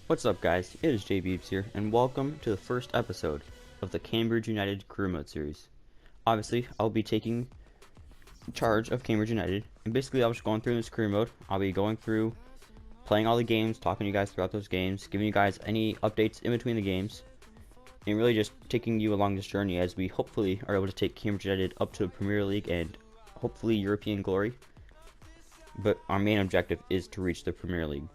What's up, guys? It is JBeebs here, and welcome to the first episode of the Cambridge United Career Mode series. Obviously, I'll be taking charge of Cambridge United, and basically I'll just going through this career mode. I'll be going through, playing all the games, talking to you guys throughout those games, giving you guys any updates in between the games, and really just taking you along this journey as we hopefully are able to take Cambridge United up to the Premier League and hopefully European glory. But our main objective is to reach the Premier League.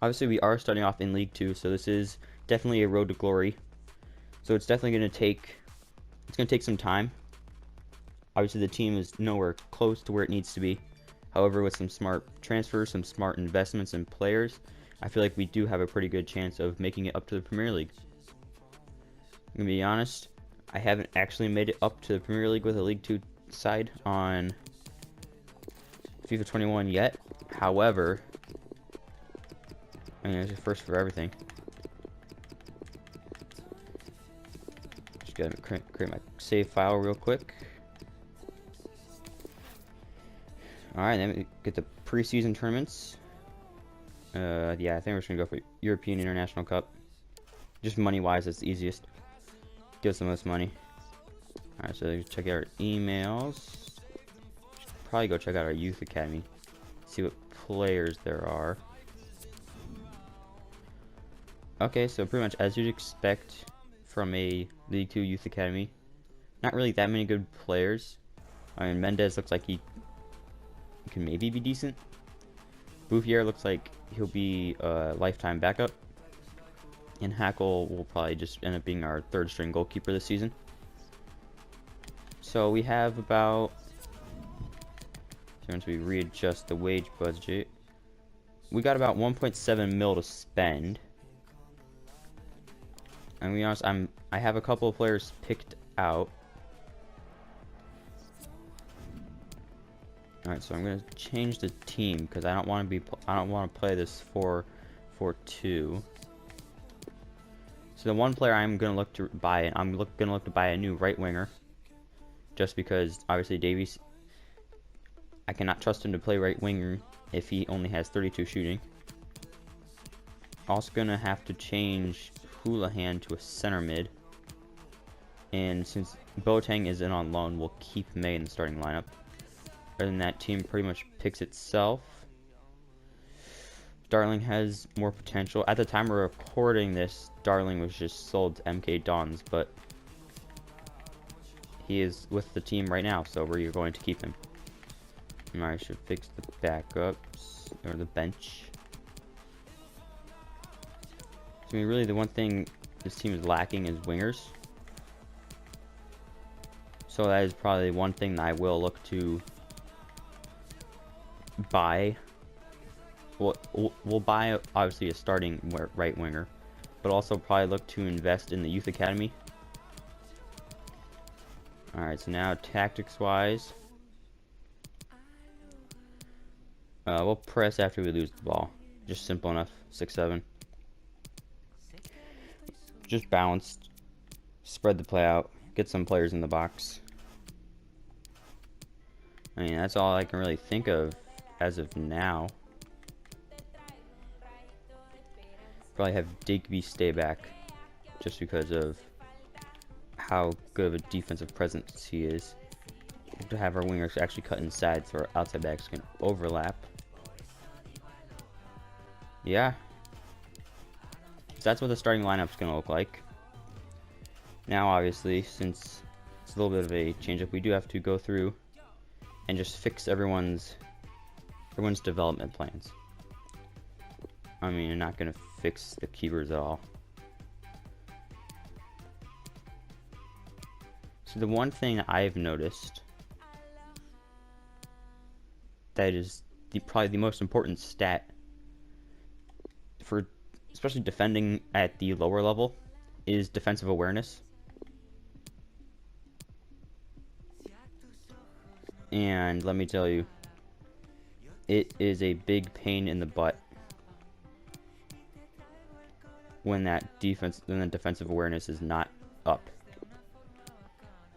Obviously, we are starting off in League 2, so this is definitely a road to glory. So it's definitely going to take some time. Obviously, the team is nowhere close to where it needs to be. However, with some smart transfers, some smart investments in players, I feel like we do have a pretty good chance of making it up to the Premier League. I'm going to be honest, I haven't actually made it up to the Premier League with a League 2 side on FIFA 21 yet. However, I mean, it's a first for everything. Just gotta create my save file real quick. Alright, then we get the preseason tournaments. Yeah, I think we're just gonna go for European International Cup. Just money-wise, it's the easiest. Give us the most money. Alright, so check out our emails. Should probably go check out our youth academy. See what players there are. Okay, so pretty much as you'd expect from a League 2 Youth Academy. Not really that many good players. I mean, Mendez looks like he can maybe be decent. Bouffier looks like he'll be a lifetime backup. And Hackle will probably just end up being our third string goalkeeper this season. So we have about, once we readjust the wage budget, we got about 1.7 mil to spend. And to be honest, I have a couple of players picked out. All right, so I'm gonna change the team because I don't want to play this 4-4-2. So the one player I'm gonna look to buy, gonna look to buy a new right winger, just because obviously Davies, I cannot trust him to play right winger if he only has 32 shooting. Also gonna have to change Houlihan to a center mid, and since Boateng is in on loan, we'll keep May in the starting lineup. Other than that, team pretty much picks itself. Darling has more potential. At the time we're recording this, Darling was just sold to MK Dons, but he is with the team right now, so we're going to keep him. I should fix the backups or the bench. I mean, really, the one thing this team is lacking is wingers. So that is probably one thing that I will look to buy. We'll buy, obviously, a starting right winger, but also probably look to invest in the youth academy. Alright, so now tactics-wise, we'll press after we lose the ball. Just simple enough, 6-7. Just balanced, spread the play out, get some players in the box. I mean, that's all I can really think of as of now. Probably have Digby stay back just because of how good of a defensive presence he is. To have our wingers actually cut inside so our outside backs can overlap. Yeah. So that's what the starting lineup's going to look like. Now, obviously, since it's a little bit of a change-up, we do have to go through and just fix everyone's development plans. I mean, I'm not going to fix the keepers at all. So the one thing I've noticed that is probably the most important stat for especially defending at the lower level is defensive awareness. And let me tell you, it is a big pain in the butt when the defensive awareness is not up.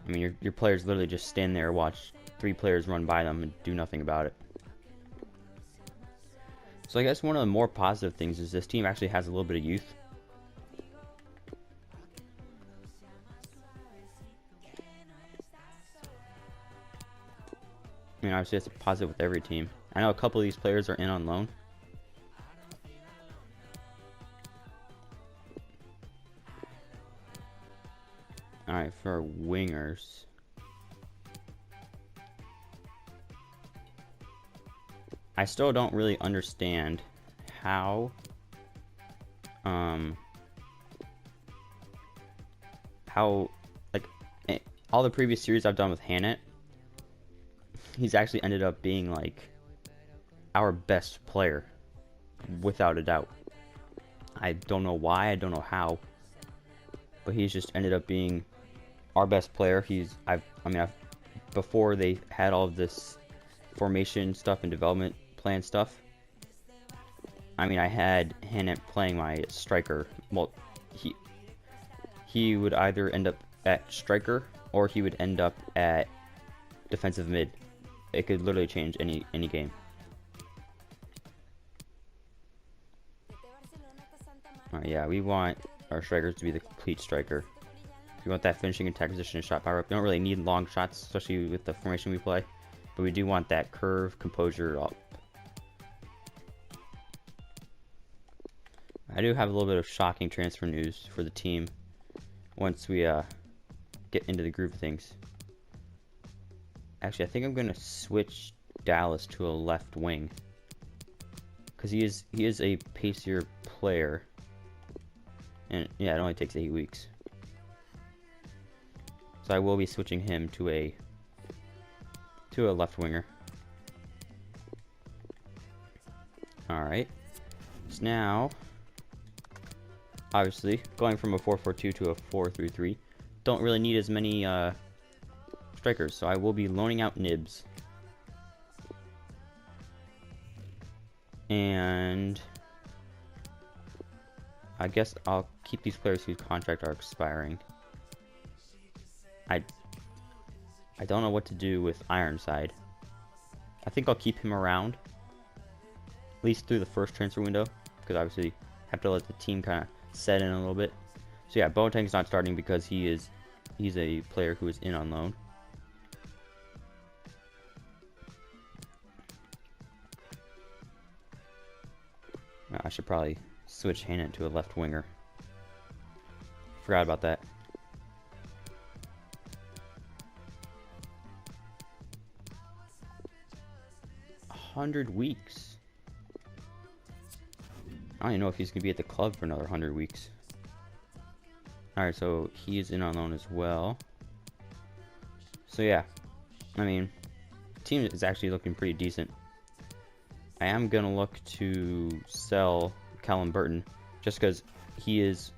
I mean, your players literally just stand there, watch 3 players run by them, and do nothing about it. So I guess one of the more positive things is this team actually has a little bit of youth. I mean, obviously, it's a positive with every team. I know a couple of these players are in on loan. Alright, for our wingers. I still don't really understand how like all the previous series I've done with Hannett, he's actually ended up being like our best player without a doubt. I don't know why, I don't know how, but he's just ended up being our best player. Before they had all of this formation stuff and development plan stuff, I mean, I had Hannett playing my striker. Well, he would either end up at striker or he would end up at defensive mid. It could literally change any game. Alright, yeah, we want our strikers to be the complete striker. We want that finishing attack position and shot power up. We don't really need long shots, especially with the formation we play, but we do want that curve composure up. I do have a little bit of shocking transfer news for the team once we get into the groove of things. Actually, I think I'm gonna switch Dallas to a left wing because he is a pacier player, and yeah, it only takes 8 weeks. So I will be switching him to a left winger. All right. So now, obviously, going from a 4-4-2 to a 4-3-3, don't really need as many strikers. So I will be loaning out Nibs. And I guess I'll keep these players whose contract are expiring. I don't know what to do with Ironside. I think I'll keep him around, at least through the first transfer window, because obviously have to let the team kind of set in a little bit. So yeah, Boateng's not starting because he's a player who is in on loan. I should probably switch Hannett to a left winger. Forgot about that. 100 weeks. I don't even know if he's gonna be at the club for another 100 weeks. Alright, so he is in on loan as well. So yeah, I mean, the team is actually looking pretty decent. I am gonna look to sell Callum Burton just because he is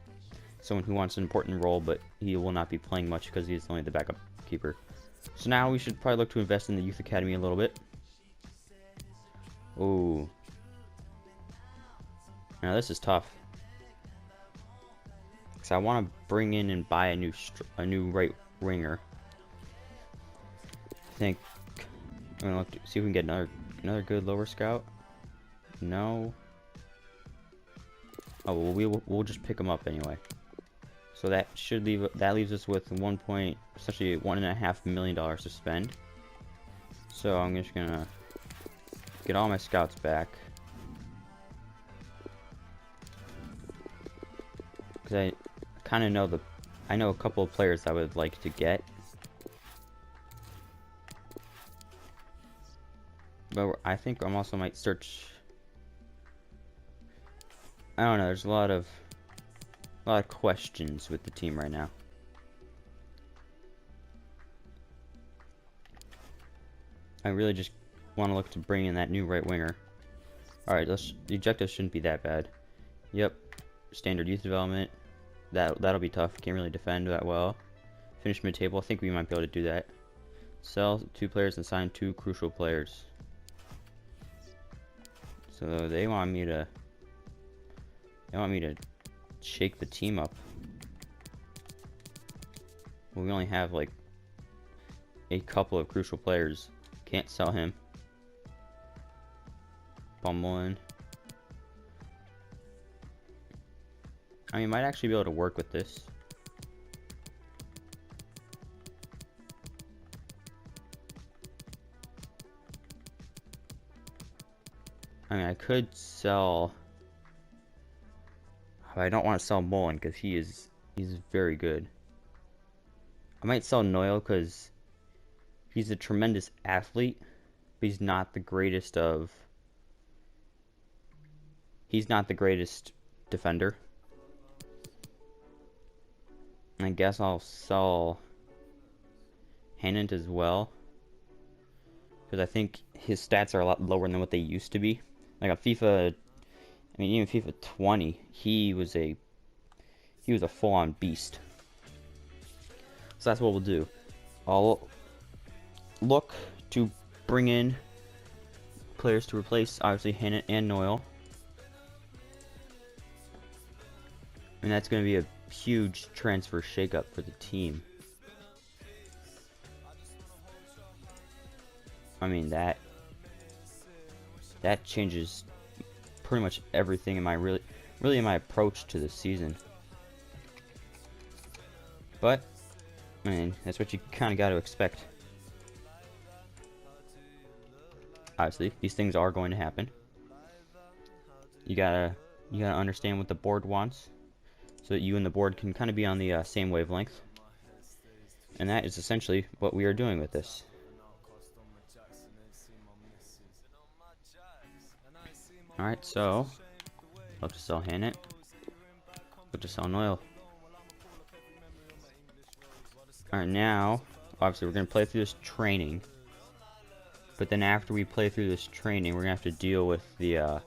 someone who wants an important role, but he will not be playing much because he's only the backup keeper. So now we should probably look to invest in the youth academy a little bit. Ooh. Now this is tough. Cause I want to bring in and buy a new right winger. I think I'm gonna look to see if we can get another good lower scout. No. Oh well, we'll just pick him up anyway. So that leaves us with essentially $1.5 million to spend. So I'm just gonna get all my scouts back. Because I kind of know I know a couple of players I would like to get. But I think I also might search. I don't know, there's a lot of questions with the team right now. I really just want to look to bring in that new right winger. Alright, the objective shouldn't be that bad. Yep, standard youth development. That'll be tough. Can't really defend that well. Finish mid-table. I think we might be able to do that. Sell 2 players and sign 2 crucial players. So they want me to shake the team up. Well, we only have like a couple of crucial players. Can't sell him. Bummelin. I mean, might actually be able to work with this. I mean, I could sell... I don't want to sell Mullen because he's very good. I might sell Noyle because he's a tremendous athlete, but he's not the greatest of... He's not the greatest defender. I guess I'll sell Hannant as well, because I think his stats are a lot lower than what they used to be. Like on FIFA, I mean, even FIFA 20, he was a full-on beast. So that's what we'll do. I'll look to bring in players to replace, obviously, Hannant and Noyle. And that's going to be a huge transfer shakeup for the team. I mean, that changes pretty much everything in my really in my approach to the season. But I mean, that's what you kind of got to expect. Obviously, these things are going to happen. You gotta understand what the board wants, so that you and the board can kind of be on the same wavelength. And that is essentially what we are doing with this. Alright, so love to sell Hannant. Love to sell Noyle. Alright, now obviously we're gonna play through this training. But then after we play through this training, we're gonna have to deal with the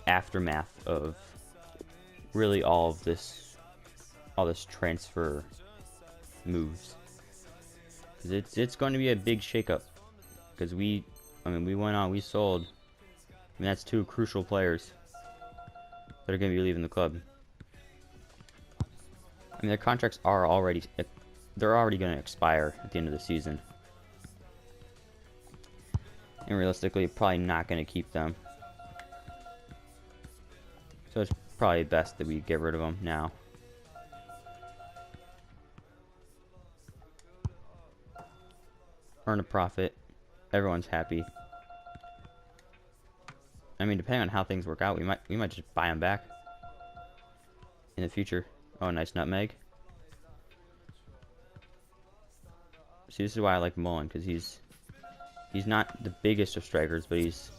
aftermath of really all this transfer moves. Because it's going to be a big shakeup. Because we sold. I mean, that's two crucial players that are going to be leaving the club. I mean, their contracts are already going to expire at the end of the season. And realistically, probably not going to keep them. So it's probably best that we get rid of them now. Earn a profit. Everyone's happy. I mean, depending on how things work out, we might just buy them back in the future. Oh, nice nutmeg. See, this is why I like Mullen, because he's not the biggest of strikers, but he's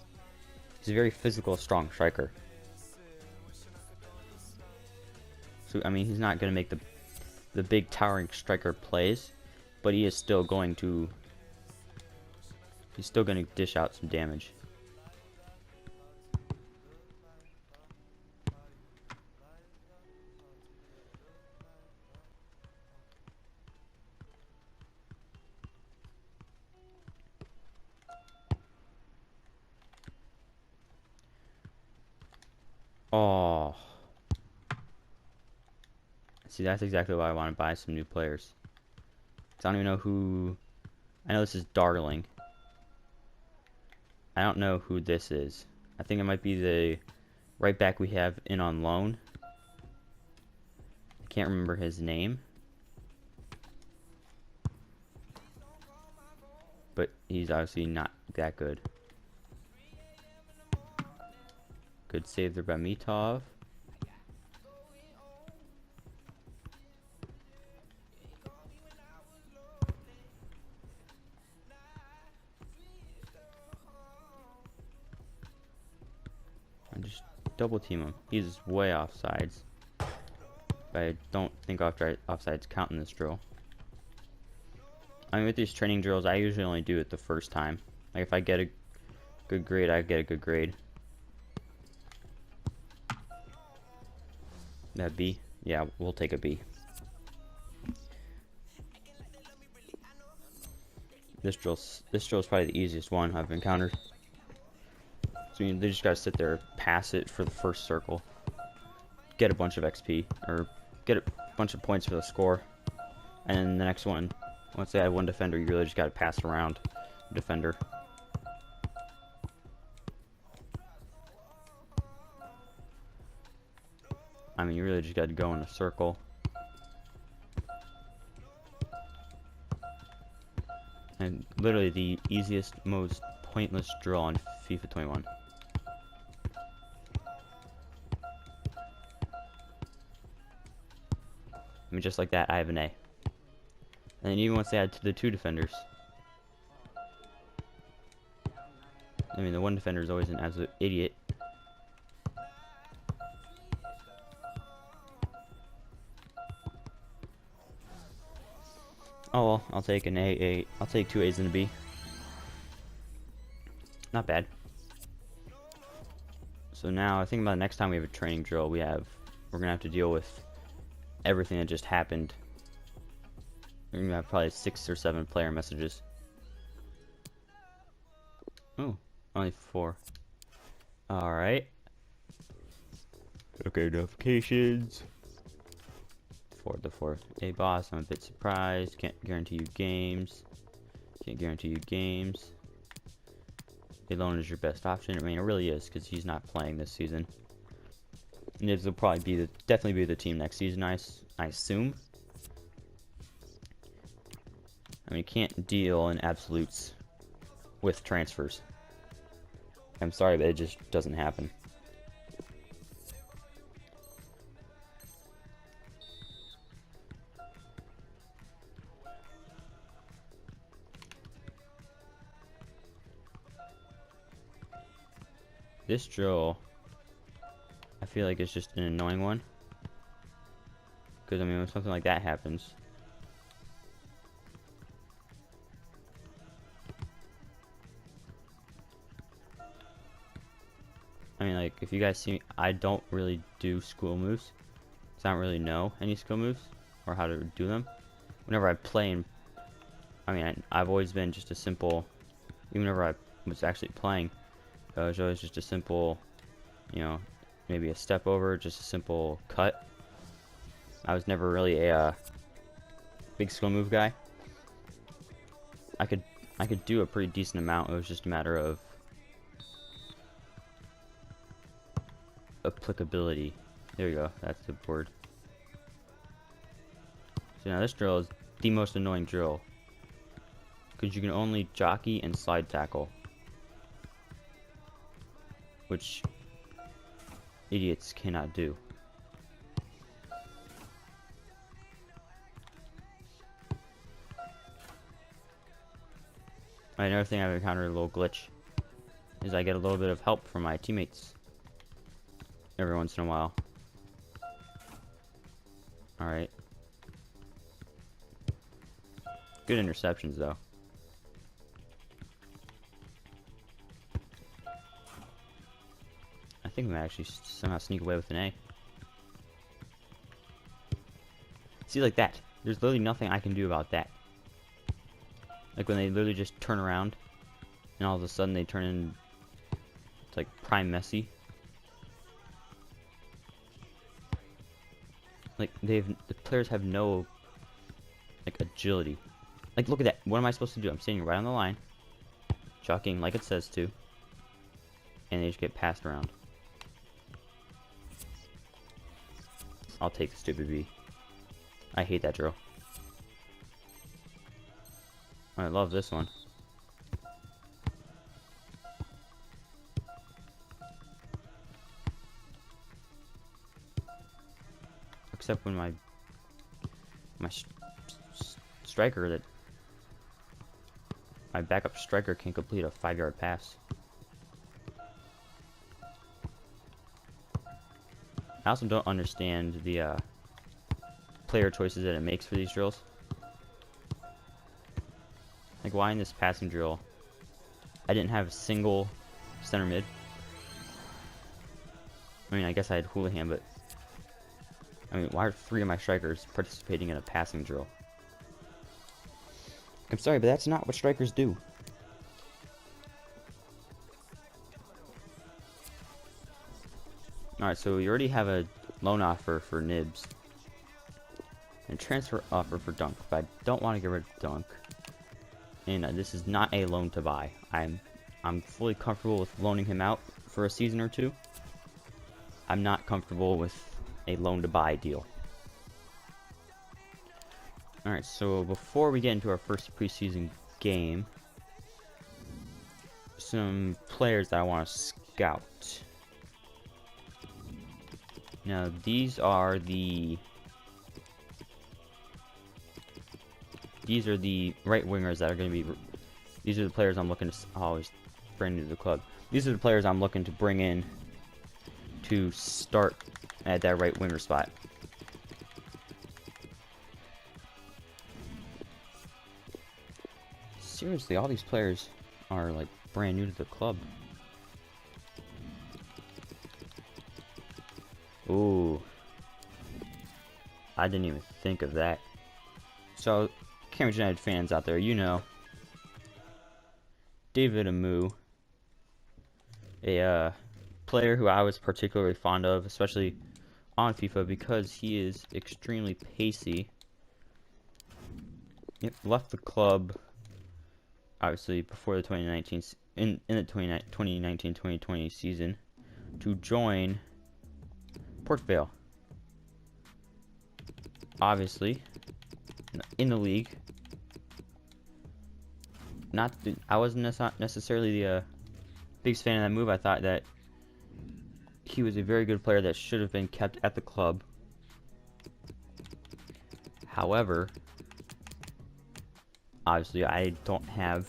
a very physical, strong striker. So I mean, he's not going to make the big towering striker plays, but he is still going to dish out some damage. Oh. See, that's exactly why I want to buy some new players. I don't even know who... I know this is Darling. I don't know who this is. I think it might be the right back we have in on loan. I can't remember his name. But he's obviously not that good. Good save there by Mitov. And just double team him. He's way offsides. But I don't think offsides count in this drill. I mean, with these training drills, I usually only do it the first time. Like, if I get a good grade, I get a good grade. That B? Yeah, we'll take a B. This drill's probably the easiest one I've encountered. So they just gotta sit there, pass it for the first circle, get a bunch of XP, or get a bunch of points for the score, and then the next one, once they have one defender, you really just gotta pass around the defender. I mean, you really just got to go in a circle. And literally the easiest, most pointless drill on FIFA 21. I mean, just like that, I have an A. And then even once they add to the 2 defenders. I mean, the 1 defender is always an absolute idiot. Oh well, I'll take an A. I'll take 2 A's and a B. Not bad. So now, I think about the next time we have a training drill, we're gonna have to deal with everything that just happened. We're gonna have probably 6 or 7 player messages. Oh, only 4. Alright. Okay, notifications. For the 4th day boss, I'm a bit surprised. Can't guarantee you games. Can't guarantee you games. Alone is your best option. I mean, it really is, because he's not playing this season. Nibs will probably definitely be the team next season, I assume. I mean, you can't deal in absolutes with transfers. I'm sorry, but it just doesn't happen. This drill, I feel like it's just an annoying one. Because, I mean, when something like that happens, I mean, like, if you guys see me, I don't really do school moves. Because I don't really know any school moves or how to do them. Whenever I play, I mean, I've always been just a simple, even whenever I was actually playing, it was always just a simple, you know, maybe a step over, just a simple cut. I was never really a big skill move guy. I could do a pretty decent amount. It was just a matter of applicability. There you go. That's the word. So now this drill is the most annoying drill, because you can only jockey and slide tackle, which idiots cannot do. Another thing I've encountered a little glitch is I get a little bit of help from my teammates every once in a while. Alright. Good interceptions though. I think I might actually somehow sneak away with an A. See, like that. There's literally nothing I can do about that. Like when they literally just turn around and all of a sudden they turn in, it's like prime Messi. Like the players have no like agility. Like look at that. What am I supposed to do? I'm standing right on the line, jockeying like it says to, and they just get passed around. I'll take the stupid B. I hate that drill. I love this one. Except when my striker, my backup striker can complete a 5-yard pass. I also don't understand the player choices that it makes for these drills. Like why in this passing drill I didn't have a single center mid. I mean, I guess I had Houlihan, but I mean, why are 3 of my strikers participating in a passing drill? I'm sorry, but that's not what strikers do. Alright, so we already have a loan offer for Nibs and transfer offer for Dunk, but I don't want to get rid of Dunk. And this is not a loan to buy. I'm fully comfortable with loaning him out for a season or 2. I'm not comfortable with a loan to buy deal. Alright, so before we get into our first preseason game, some players that I want to scout. Now, these are the right wingers that are going to be. These are the players I'm looking to always bring to the club. These are the players I'm looking to bring in to start at that right winger spot. Seriously, all these players are like brand new to the club. Ooh. I didn't even think of that. So, Cambridge United fans out there, you know, David Amu, a player who I was particularly fond of, especially on FIFA, because he is extremely pacey. He left the club, obviously, before the 2019 in the 2019-2020 season to join Port Vale. Obviously, in the league. I wasn't necessarily the biggest fan of that move. I thought that he was a very good player that should have been kept at the club. However, obviously I don't have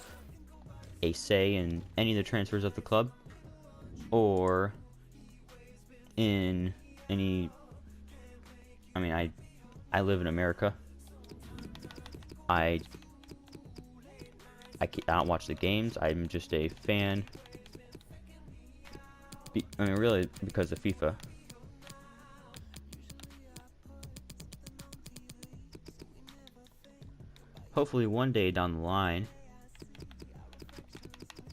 a say in any of the transfers of the club or in any. I mean, I live in America. I don't watch the games. I'm just a fan. I mean, really, because of FIFA. Hopefully, one day down the line,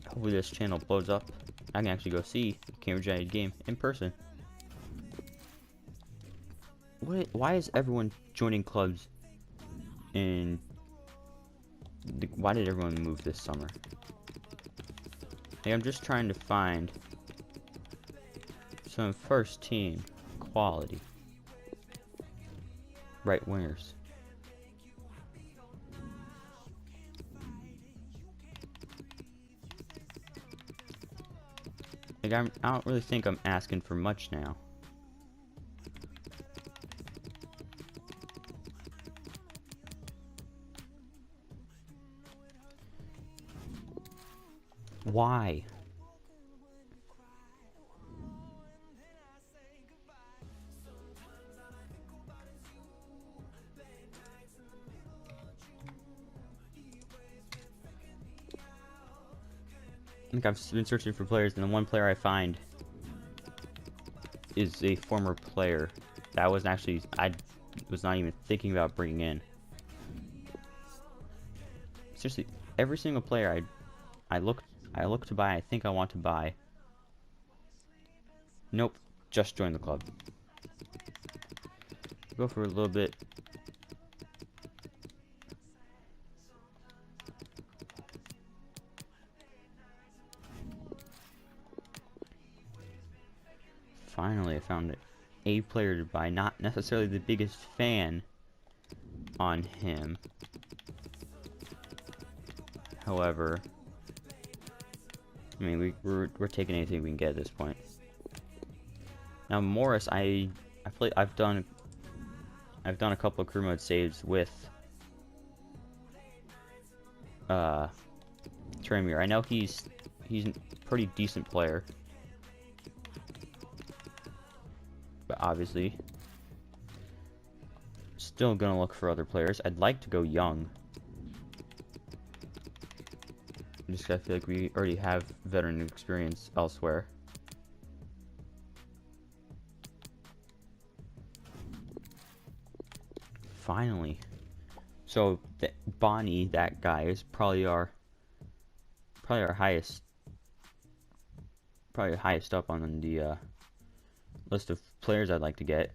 hopefully this channel blows up. I can actually go see a Cambridge United game in person. Why is everyone joining clubs in... Why did everyone move this summer? Like, I'm just trying to find some first team quality right wingers. Like, I don't really think I'm asking for much now. Why? I think I've been searching for players, and the one player I find is a former player that I was not even thinking about bringing in. Seriously, every single player I look to buy, I think I want to buy. Nope, just join the club. Go for a little bit. Finally, I found a player to buy. Not necessarily the biggest fan on him. However, I mean, we're taking anything we can get at this point. Now Morris, I've done a couple of career mode saves with Tremere. I know he's a pretty decent player, but obviously still gonna look for other players. I'd like to go young. I feel like we already have veteran experience elsewhere. Finally. So Bonnie, that guy, is probably our highest up on the list of players I'd like to get.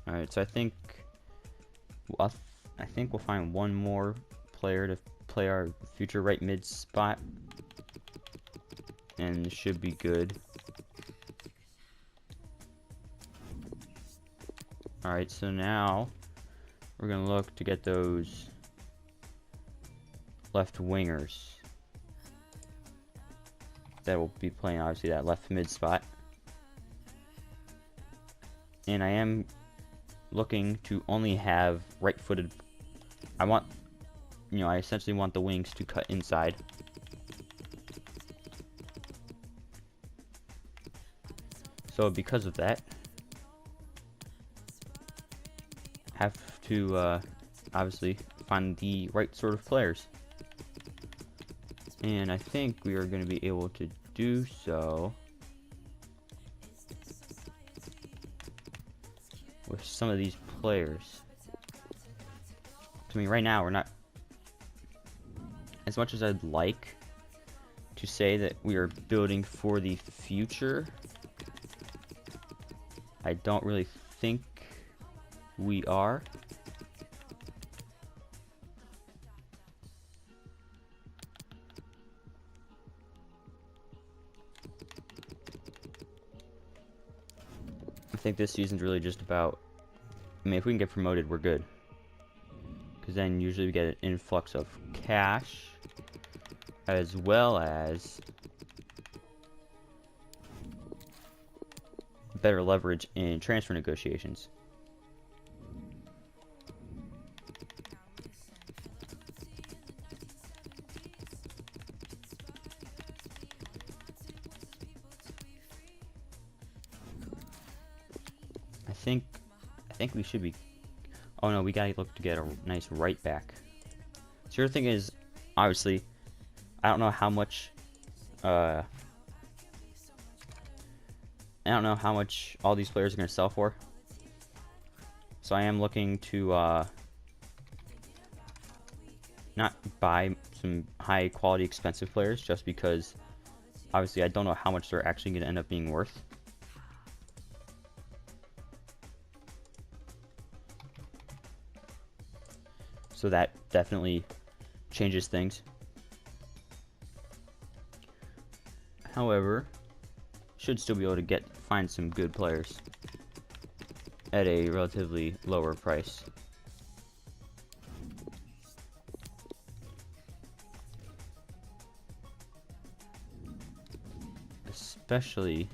All right, so I think we'll find one more player to play our future right mid spot, and it should be good. All right, so now we're gonna look to get those left wingers that will be playing, obviously, that left mid spot. And I am looking to only have right-footed. I essentially want the wings to cut inside. So because of that, I have to obviously find the right sort of players. And I think we are going to be able to do so with some of these players. I mean, right now we're not, as much as I'd like to say that we are building for the future, I don't really think we are. I think this season's really just about, I mean, if we can get promoted, we're good. Because then usually we get an influx of cash, as well as better leverage in transfer negotiations. I think we should be. Oh no, we gotta look to get a nice right back. So the thing is, obviously, I don't know how much. I don't know how much all these players are gonna sell for. So I am looking to not buy some high quality expensive players just because obviously I don't know how much they're actually gonna end up being worth. So that definitely changes things. However, should still be able to find some good players at a relatively lower price. Especially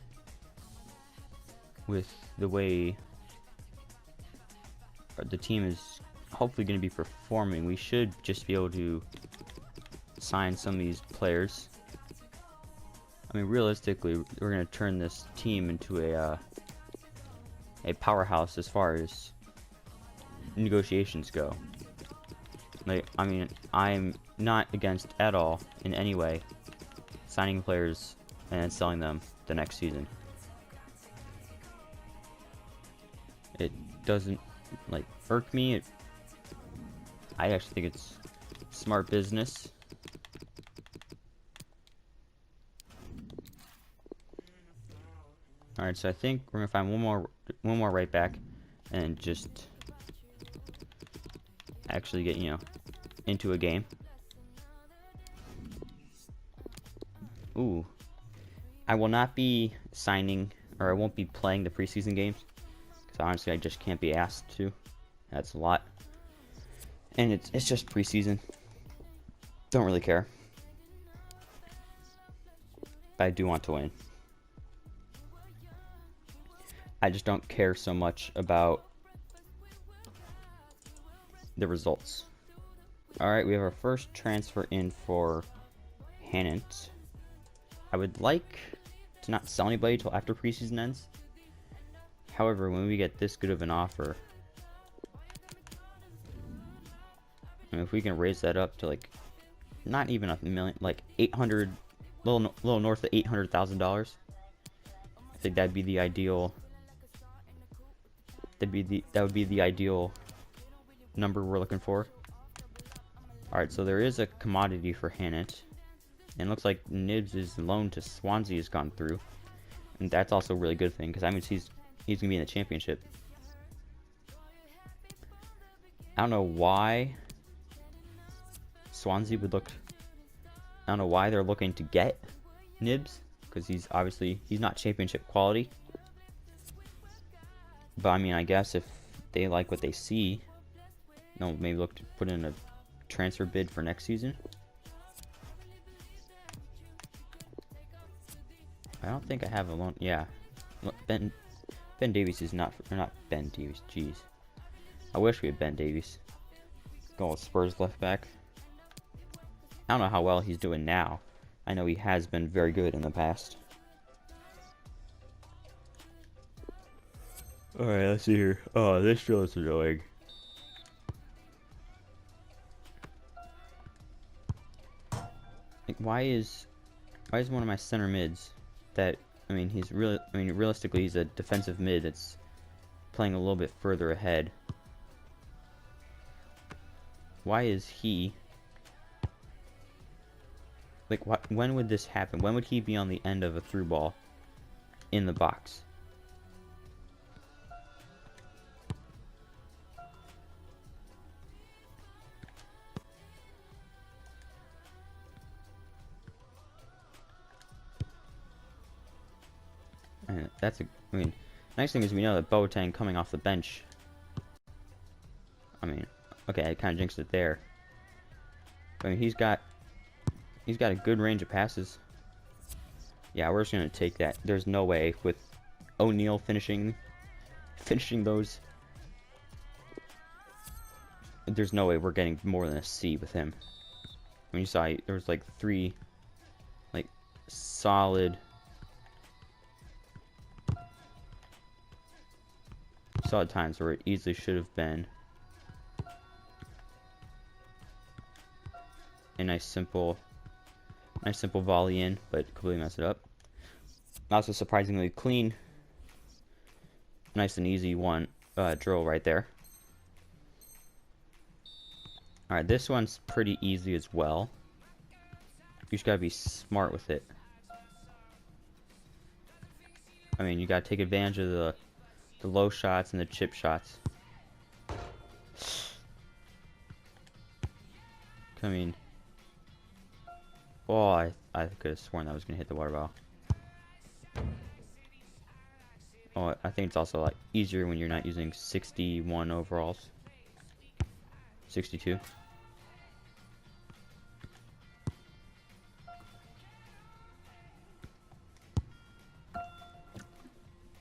with the way the team is hopefully going to be performing, we should just be able to sign some of these players. I mean, realistically, we're going to turn this team into a powerhouse as far as negotiations go. Like, I mean, I'm not against at all in any way signing players and then selling them the next season. It doesn't like irk me. I actually think it's smart business. All right, so I think we're gonna find one more right back, and just actually get into a game. Ooh, I will not be signing, or I won't be playing the preseason games because honestly I just can't be asked to. That's a lot. And it's just preseason. Don't really care. But I do want to win. I just don't care so much about the results. Alright, we have our first transfer in for Hannant. I would like to not sell anybody till after preseason ends. However, when we get this good of an offer, I mean, if we can raise that up to like not even $1 million, like 800, little north of $800,000, I think that'd be the ideal. That would be the ideal number we're looking for. All right, so there is a commodity for Hannant, and it looks like Nibs' loan to Swansea has gone through, and that's also a really good thing because that means he's gonna be in the championship. I don't know why Swansea would look. I don't know why they're looking to get Nibs, because he's not championship quality. But I mean, I guess if they like what they see, they'll maybe look to put in a transfer bid for next season. I don't think I have a loan. Yeah, Ben Davies is not, or not Ben Davies. Jeez, I wish we had Ben Davies. Go with Spurs left back. I don't know how well he's doing now. I know he has been very good in the past. Alright, let's see here. Oh, this drill is annoying. Like, why is one of my center mids that, I mean, realistically he's a defensive mid that's playing a little bit further ahead. Why is he, like, when would this happen? When would he be on the end of a through ball in the box? And that's a, I mean, nice thing is we know that Boateng coming off the bench. I mean, okay, I kind of jinxed it there. I mean, he's got a good range of passes. Yeah, we're just gonna take that. There's no way with O'Neal finishing those. There's no way we're getting more than a C with him. I mean, you saw there was like 3, like, solid times where it easily should have been a nice simple volley in, but completely messed it up. Also surprisingly clean, nice and easy drill right there. All right, this one's pretty easy as well. You just gotta be smart with it. I mean, you gotta take advantage of the low shots and the chip shots. I mean, oh, I could have sworn that was gonna hit the water bottle. Oh, I think it's also like easier when you're not using 61 overalls. 62.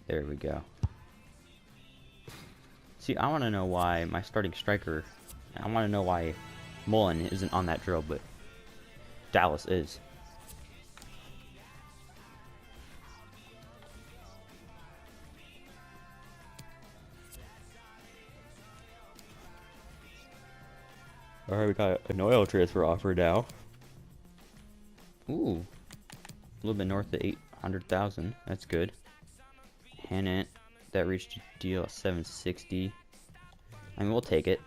There we go. See, I want to know why my starting striker, I want to know why Mullen isn't on that drill, but Dallas is. Alright, we got an oil transfer offer now. Ooh. A little bit north of 800,000. That's good. Hannant, that reached a deal at 760. I mean, we'll take it.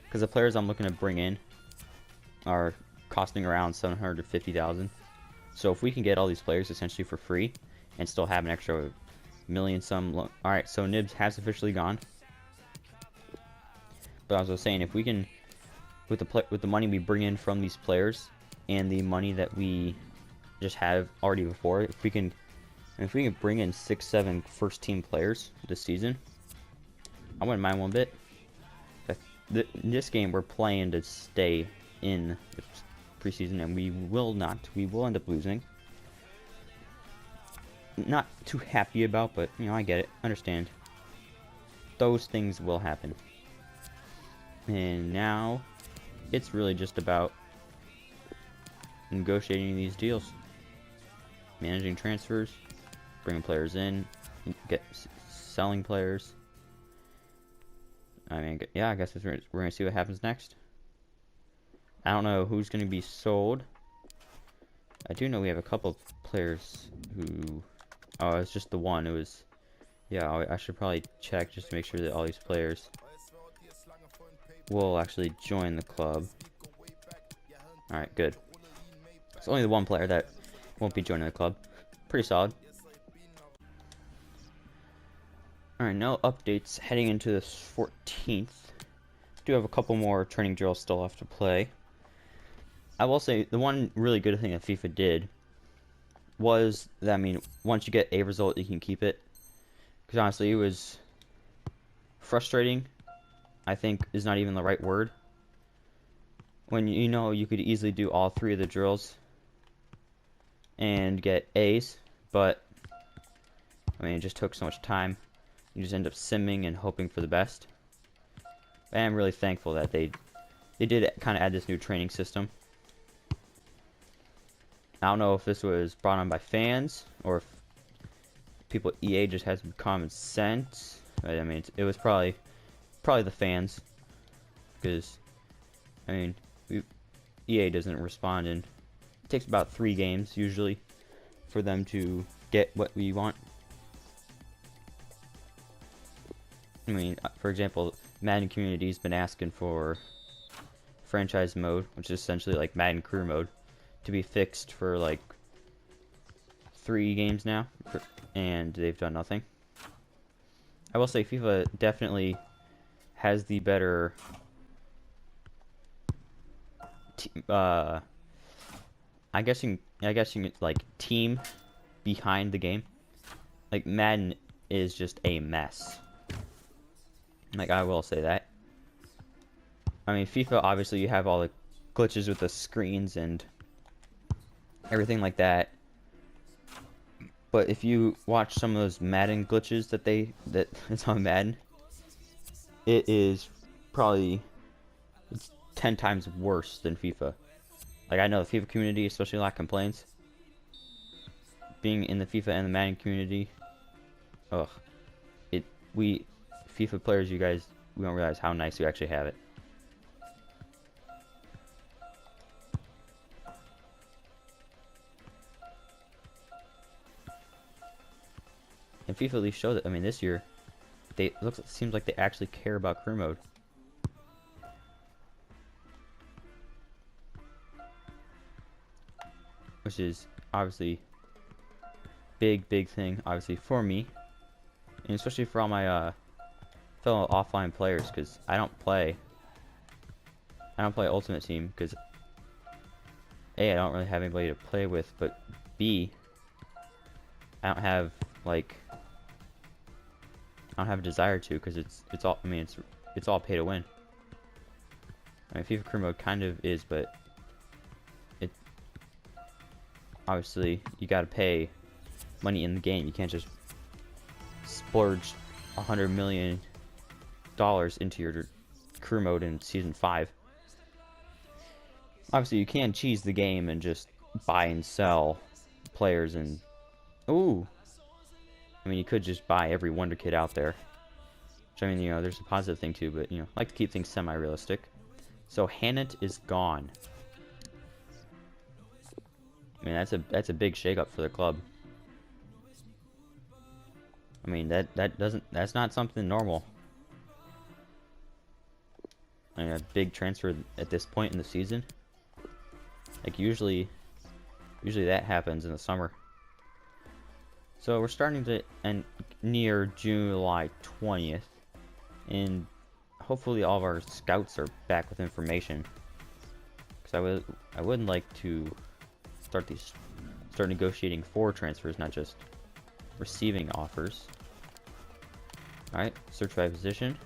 Because the players I'm looking to bring in are costing around 750,000. So if we can get all these players essentially for free and still have an extra million some. Alright, so Nibs has officially gone. But as I was saying, if we can, with the money we bring in from these players and the money that we just have already before, if we can bring in 6-7 first team players this season, I wouldn't mind one bit. In this game, we're playing to stay in the preseason, and we will end up losing. Not too happy about, but you know, I get it, understand. Those things will happen. And now, it's really just about negotiating these deals, managing transfers, bringing players in, selling players. I mean, yeah, I guess we're gonna see what happens next. I don't know who's gonna be sold. I do know we have a couple of players who. Oh, it's just the one. It was. Yeah, I should probably check just to make sure that all these players will actually join the club. Alright, good. It's only the one player that won't be joining the club. Pretty solid. Alright, no updates heading into the 14th. do have a couple more training drills still left to play. I will say the one really good thing that FIFA did was that, I mean, once you get a result, you can keep it. Because honestly, it was frustrating, I think is not even the right word. When you know you could easily do all 3 of the drills and get A's, but I mean, it just took so much time. You just end up simming and hoping for the best. I am really thankful that they did kind of add this new training system. I don't know if this was brought on by fans or if people at EA just has some common sense. I mean, it was probably the fans, because I mean, EA doesn't respond, and it takes about 3 games usually for them to get what we want. I mean, for example, Madden community's been asking for franchise mode, which is essentially like Madden career mode, to be fixed for like 3 games now, and they've done nothing. I will say FIFA definitely has the better I guess like team behind the game. Like Madden is just a mess. Like, I will say that. I mean, FIFA, obviously you have all the glitches with the screens and everything like that. But if you watch some of those Madden glitches that it's on Madden, it is probably 10 times worse than FIFA. Like, I know the FIFA community, especially a lot, complains. Being in the FIFA and the Madden community, ugh. We FIFA players, you guys, we don't realize how nice you actually have it. And FIFA at least showed that. I mean, this year, seems like they actually care about career mode. Which is obviously big thing, obviously, for me. And especially for all my fellow offline players, because I don't play Ultimate Team, because A, I don't really have anybody to play with, but B, I don't have a desire to, because it's all, I mean, it's all pay to win. I mean, FIFA career mode kind of is, but it obviously you gotta pay money in the game. You can't just splurge $100 million into your career mode in season 5. Obviously, you can cheese the game and just buy and sell players, and ooh, I mean, you could just buy every Wonder Kid out there. Which, I mean, you know, there's a positive thing too, but, you know, I like to keep things semi-realistic. So, Hannett is gone. I mean, that's a big shakeup for the club. I mean, that's not something normal. I mean, a big transfer at this point in the season. Like, usually that happens in the summer. So we're starting to near July 20th, and hopefully all of our scouts are back with information. Because I would like to start negotiating for transfers, not just receiving offers. Alright, search by position.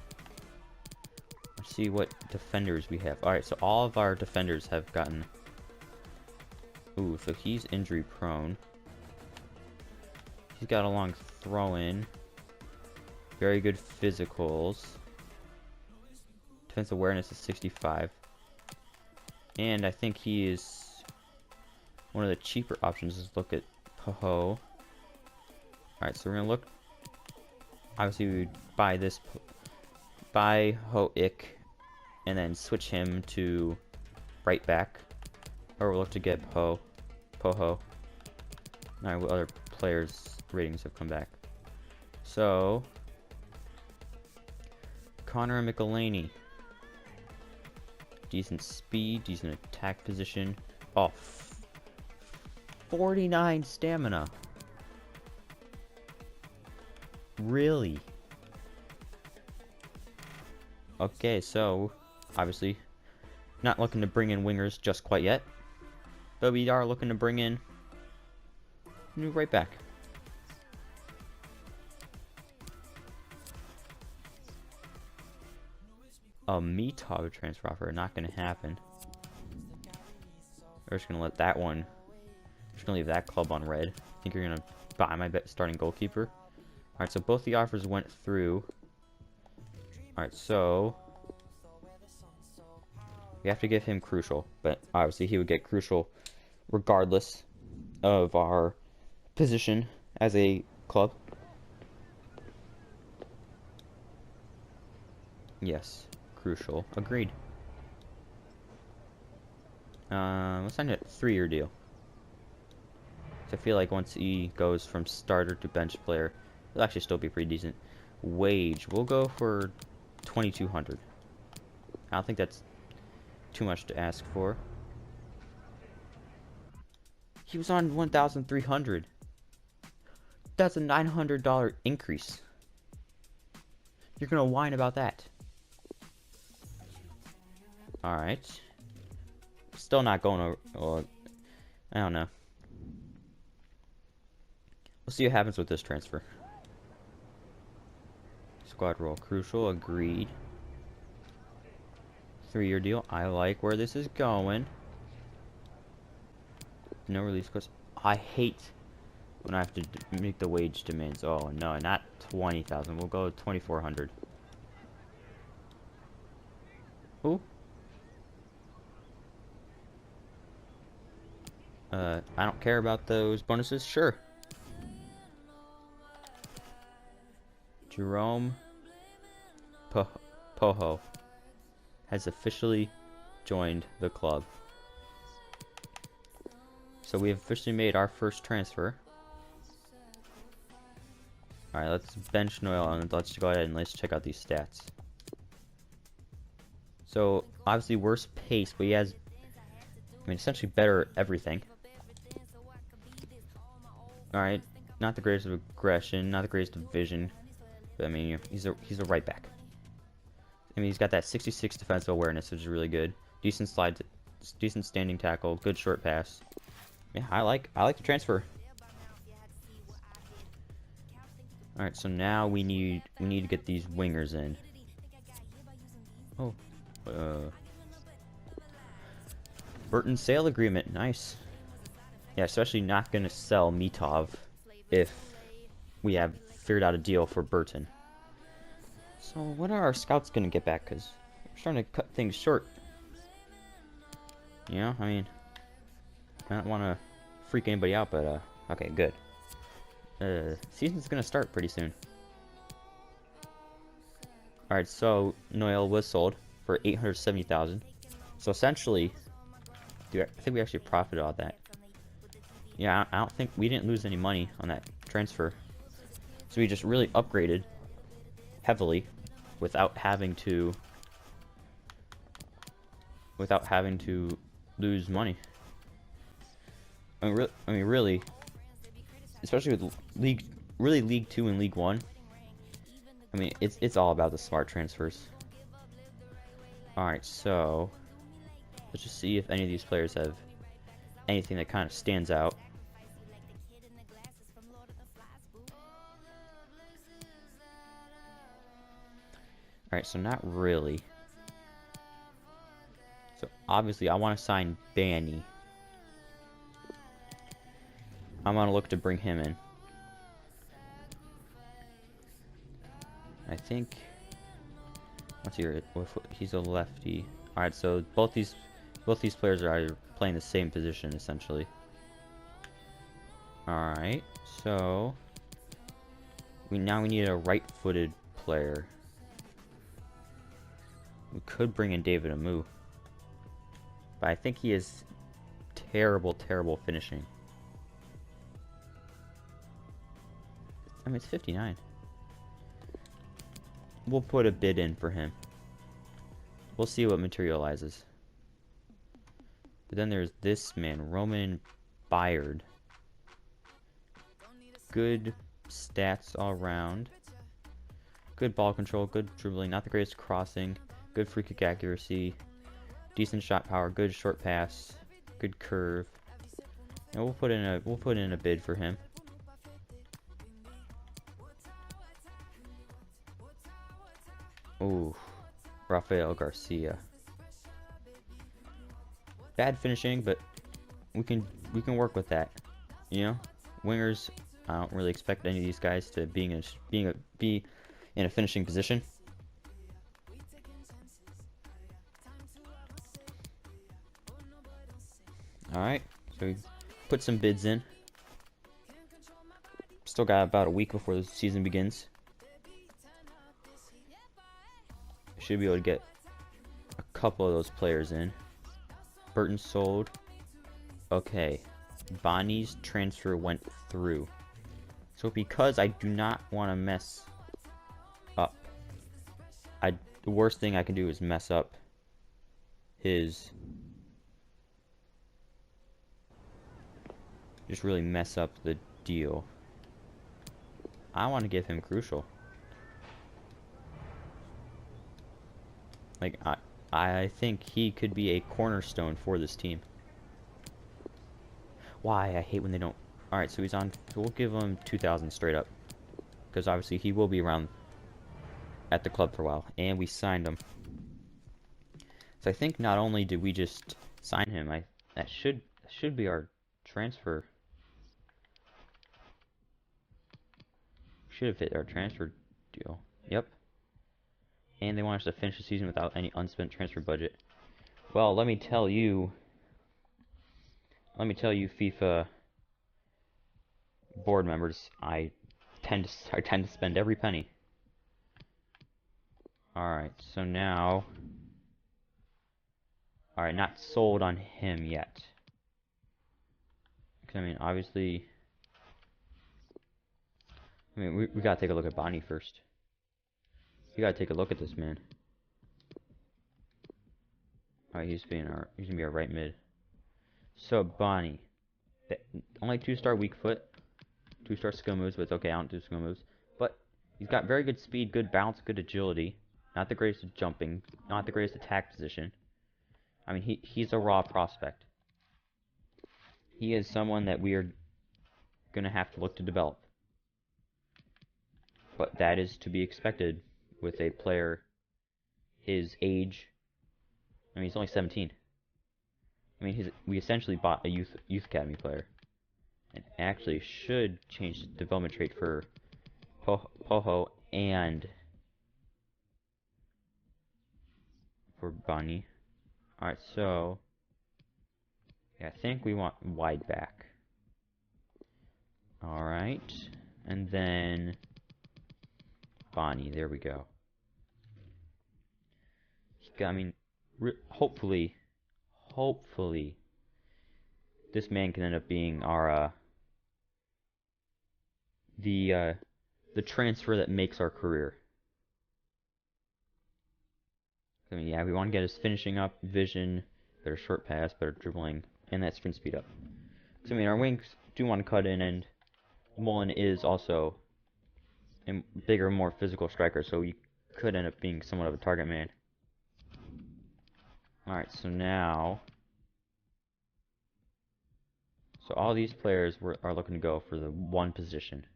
Let's see what defenders we have. Alright, so all of our defenders have gotten... Ooh, so he's injury prone. He's got a long throw-in. Very good physicals. Defense awareness is 65. And I think he is one of the cheaper options. Let's look at Poho. Alright, so we're going to look. Obviously, we would buy Ho-Ik and then switch him to right back. Or we'll look to get Poho. Alright, what other players' ratings have come back? So, Connor McElhaney. Decent speed, decent attack position. Oh, 49 stamina. Really? Okay, so obviously not looking to bring in wingers just quite yet, but we are looking to bring in a new right back. A Mitov transfer offer, not going to happen. We're just going to let that one, just going to leave that club on red. I think you're going to buy my starting goalkeeper. Alright, so both the offers went through. Alright, so we have to give him crucial, but obviously he would get crucial regardless of our position as a club. Yes, crucial. Agreed. Let's sign a 3-year deal. So I feel like once he goes from starter to bench player, it'll actually still be pretty decent. Wage, we'll go for 2,200. I don't think that's too much to ask for. He was on 1,300. That's a $900 increase. You're gonna whine about that. Alright. Still not going over. Well, I don't know. We'll see what happens with this transfer. Squad role crucial. Agreed. 3-year deal. I like where this is going. No release cost. I hate when I have to make the wage demands. Oh no, not 20,000. We'll go 2,400. Who? I don't care about those bonuses. Sure. Jerome Poho has officially joined the club. So we have officially made our first transfer. Alright, let's bench Noel and let's go ahead and let's check out these stats. So, obviously worse pace, but he has, I mean, essentially better everything. Alright, not the greatest of aggression, not the greatest of vision. But, I mean, he's a right back. I mean, he's got that 66 defensive awareness, which is really good. Decent slide, decent standing tackle, good short pass. Yeah, I like the transfer. All right, so now we need to get these wingers in. Oh, Burton sale agreement, nice. Yeah, especially not gonna sell Mitov if we have figured out a deal for Burton. So when are our scouts gonna get back? Cause we're starting to cut things short. You know, I mean, I don't want to freak anybody out, but okay, good. Season's gonna start pretty soon. All right, so Noel was sold for 870,000. So essentially, dude, I think we actually profited on that. Yeah, I don't think we didn't lose any money on that transfer. So we just really upgraded heavily without having to lose money. I mean, really, especially with League 2 and League 1. I mean, it's all about the smart transfers. All right, so let's just see if any of these players have anything that kind of stands out. Alright, so not really. So obviously I want to sign Banny. I'm going to look to bring him in. I think, let's see here, he's a lefty. Alright, so both these players are playing the same position essentially. Alright, so we need a right-footed player. We could bring in David Amu, but I think he is terrible finishing. I mean, it's 59. We'll put a bid in for him. We'll see what materializes. But then there's this man, Roman Byard. Good stats all around. Good ball control, good dribbling, not the greatest crossing. good free kick accuracy, decent shot power, good short pass, good curve. And we'll put in a bid for him. Ooh, Rafael Garcia. Bad finishing, but we can work with that. You know, wingers. I don't really expect any of these guys to be in a finishing position. All right, so we put some bids in. Still got about a week before the season begins. Should be able to get a couple of those players in. Burton sold. Okay, Bonnie's transfer went through. So because I do not want to mess up, the worst thing I can do is mess up his, just really mess up the deal. I want to give him crucial. Like, I think he could be a cornerstone for this team. Why? I hate when they don't. Alright, so he's on. So we'll give him 2,000 straight up. Because obviously he will be around at the club for a while. And we signed him. So I think not only did we just sign him, that should be our transfer. Should have hit our transfer deal. Yep. And they want us to finish the season without any unspent transfer budget. Well, let me tell you, FIFA board members, I tend to spend every penny. Alright, so now, alright, not sold on him yet. Because, I mean, obviously, we gotta take a look at Bonnie first. We gotta take a look at this man. Alright, he's gonna be our right mid. So Bonnie, only 2-star weak foot, 2-star skill moves, but it's okay. I don't do skill moves. But he's got very good speed, good bounce, good agility. Not the greatest at jumping, not the greatest attack position. I mean, he's a raw prospect. He is someone that we are gonna have to look to develop. But that is to be expected with a player his age. I mean, he's only 17. I mean, we essentially bought a youth academy player, and actually should change the development trait for Poho and for Bonnie. All right, so yeah, I think we want wide back. All right, and then Bonnie. There we go. I mean, hopefully, this man can end up being our the transfer that makes our career. I mean, yeah, we want to get his finishing up, vision, better short pass, better dribbling, and that sprint speed up. So I mean, our wings do want to cut in, and Mullen is also a bigger, more physical striker, so he could end up being somewhat of a target man. Alright, so now, so all these players are looking to go for the one position.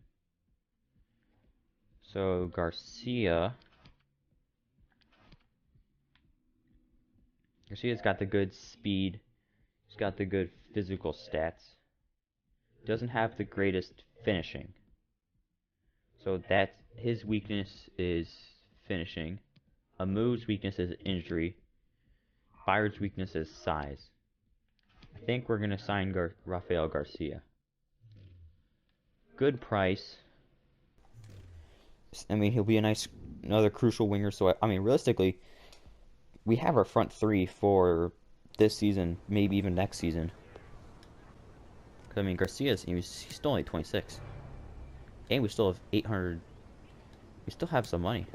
So Garcia's got the good speed. He's got the good physical stats. Doesn't have the greatest finishing. So that's his weakness is finishing. Amu's weakness is injury. Byard's weakness is size. I think we're gonna sign Rafael Garcia. Good price. I mean, he'll be another crucial winger. So I mean, realistically, we have our front three for this season, maybe even next season. I mean, Garcia's he's still only 26, and we still have 800. We still have some money.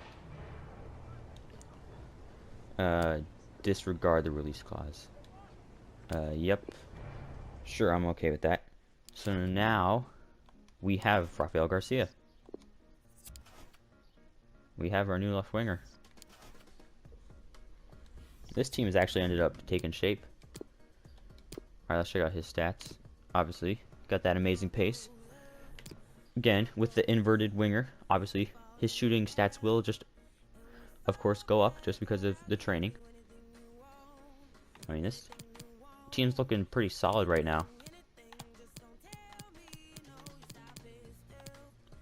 Disregard the release clause. Yep. Sure, I'm okay with that. So now we have Rafael Garcia. We have our new left winger. This team has actually ended up taking shape. Alright, let's check out his stats. Obviously, got that amazing pace. Again, with the inverted winger, obviously, his shooting stats will just, of course, go up just because of the training. I mean, this team's looking pretty solid right now.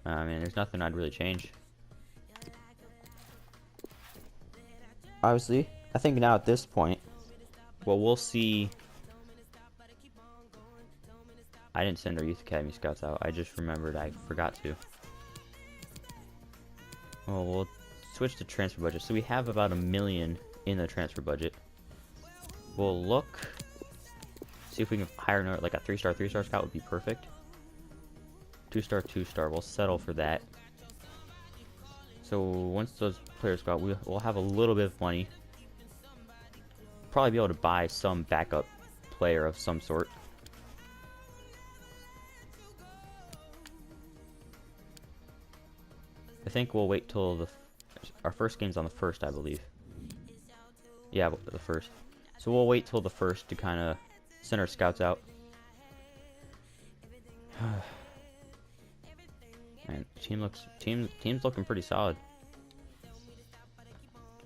I mean, there's nothing I'd really change. Obviously, I think now at this point, well, we'll see. I didn't send our Youth Academy scouts out. I just remembered I forgot to. Well, we'll switch to transfer budget. So we have about $1 million in the transfer budget. We'll look, see if we can hire another, like a 3-star scout would be perfect. 2-star, 2-star. We'll settle for that. So once those players go out, we'll have a little bit of money. Probably be able to buy some backup player of some sort. I think we'll wait till our first game's on the 1st, I believe. Yeah, the 1st. So we'll wait till the 1st to kind of send our scouts out. Man, team's looking pretty solid.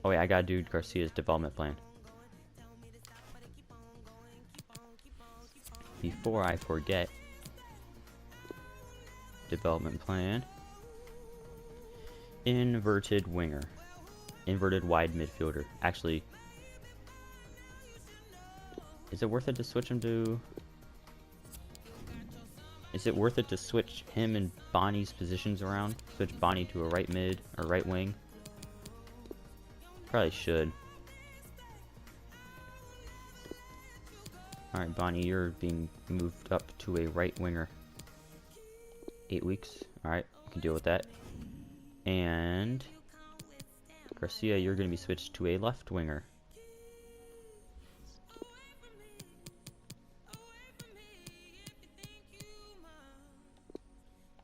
Oh wait, I gotta do Garcia's development plan. Before I forget, development plan. Inverted winger. Inverted wide midfielder. Actually, is it worth it to switch him to... Is it worth it to switch him and Bonnie's positions around? Switch Bonnie to a right mid or right wing? Probably should. Alright, Bonnie, you're being moved up to a right winger. 8 weeks. Alright, we can deal with that. And Garcia, you're going to be switched to a left winger.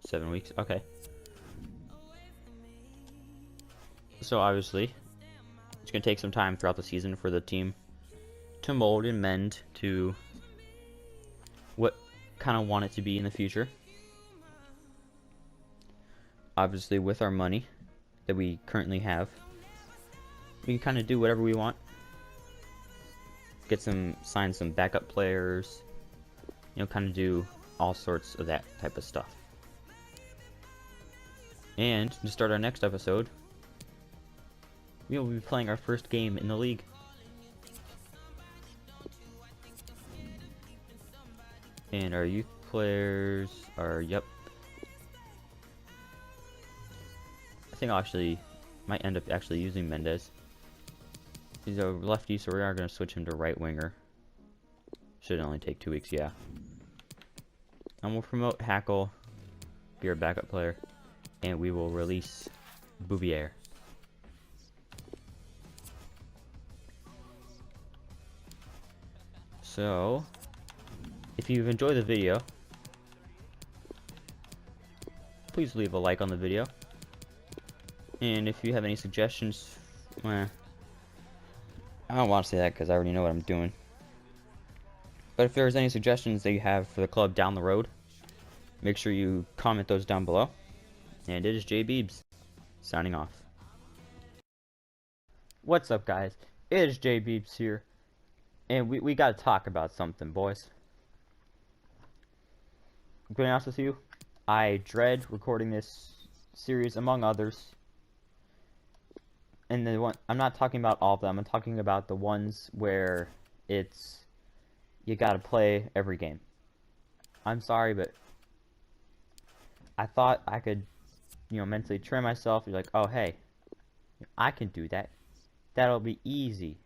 Seven weeks, okay. So obviously, it's going to take some time throughout the season for the team to mold and mend to what kind of want it to be in the future. Obviously, with our money that we currently have, we can kind of do whatever we want. Sign some backup players, you know, kind of do all sorts of that type of stuff. And to start our next episode, we will be playing our first game in the league. And our youth players are, yep. I think I might end up actually using Mendez. He's a lefty, so we are going to switch him to right winger. Should only take 2 weeks, yeah. And we'll promote Hackle, be our backup player. And we will release Bouvier. So, if you've enjoyed the video, please leave a like on the video. And if you have any suggestions, I don't want to say that because I already know what I'm doing. But if there's any suggestions that you have for the club down the road, make sure you comment those down below. And it is J Beebs, signing off. What's up, guys? It is J Beebs here. And we gotta talk about something, boys. I'm going to be honest with you, I dread recording this series, among others. And I'm not talking about all of them, I'm talking about the ones where you gotta play every game. I'm sorry, but I thought I could, mentally train myself, be like, oh hey, I can do that. That'll be easy.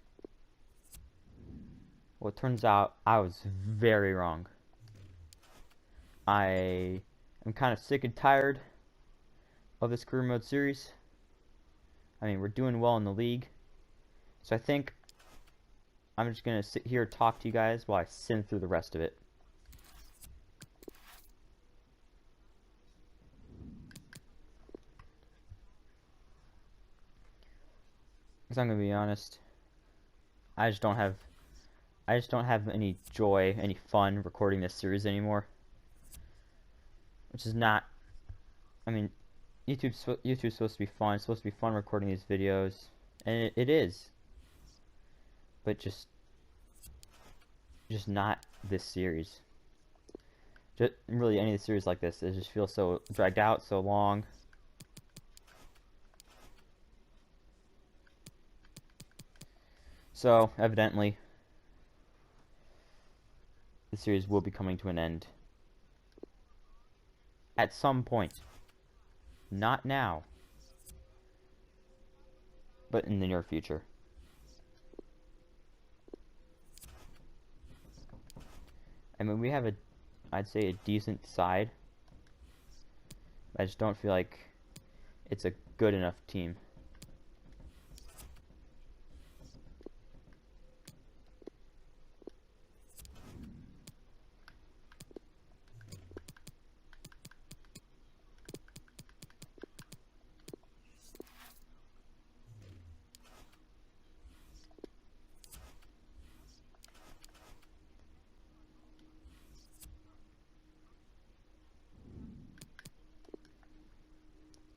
Well, it turns out I was very wrong. I am kind of sick and tired of this career mode series. I mean, we're doing well in the league. So I think I'm just going to sit here and talk to you guys while I sin through the rest of it. Because I'm going to be honest, I just don't have any joy, any fun recording this series anymore. Which is not, I mean, YouTube's supposed to be fun. It's supposed to be fun recording these videos, and it is. But just not this series. Just really any of the series like this. It just feels so dragged out, so long. So evidently, the series will be coming to an end at some point. Not now, but in the near future. I mean, we have I'd say a decent side. I just don't feel like it's a good enough team.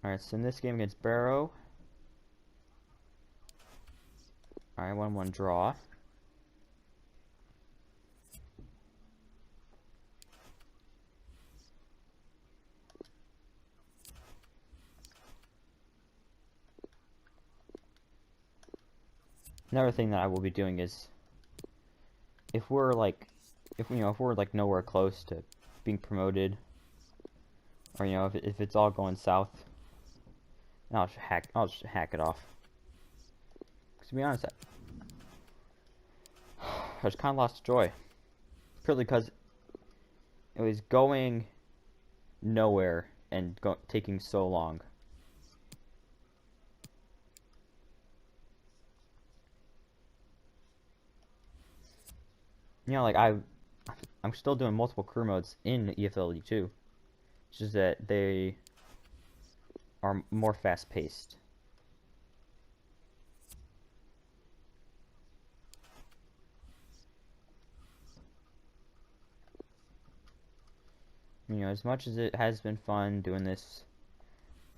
Alright, so in this game against Barrow, alright, 1-1 draw. Another thing that I will be doing is, if we're like nowhere close to being promoted, or if it's all going south, I'll just hack it off. 'Cause to be honest, I just kind of lost joy, purely because it was going nowhere and taking so long. Like I'm still doing multiple career modes in EFL League 2. It's just that they are more fast-paced. As much as it has been fun doing this,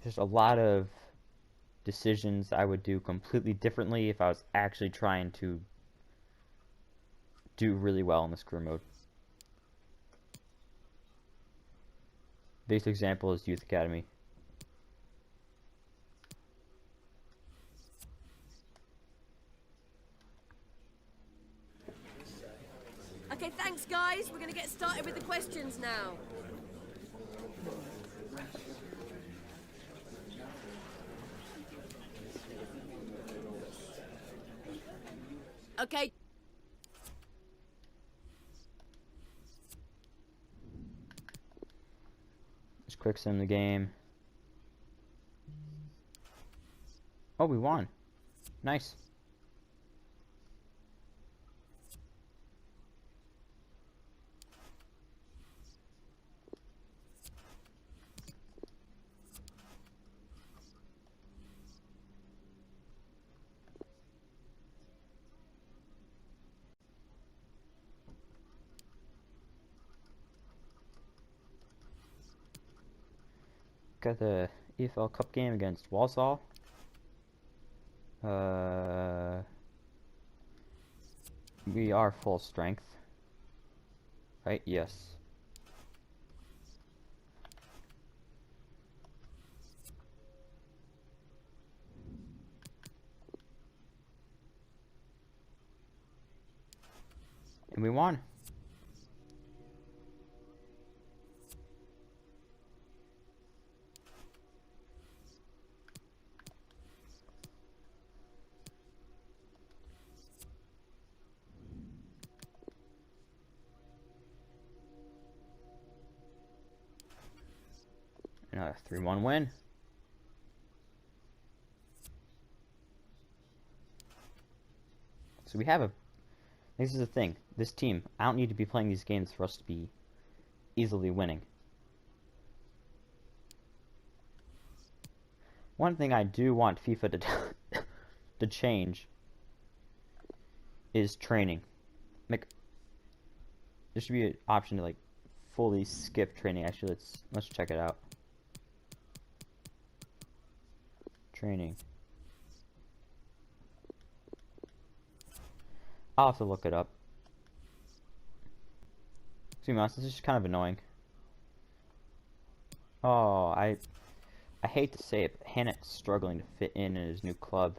there's a lot of decisions I would do completely differently if I was actually trying to do really well in this career mode. Biggest example is Youth Academy. Okay, thanks guys. We're going to get started with the questions now. Okay. Just quick sim the game. Oh, we won. Nice. Got the EFL Cup game against Walsall. We are full strength. Right? Yes. And we won. And a 3-1 win. So we have this is the thing. This team, I don't need to be playing these games for us to be easily winning. One thing I do want FIFA to change is training. Like, there should be an option to like fully skip training. Actually, let's check it out. Training. I'll have to look it up. To be honest, this is just kind of annoying. Oh, I hate to say it, but Hannock's struggling to fit in his new club.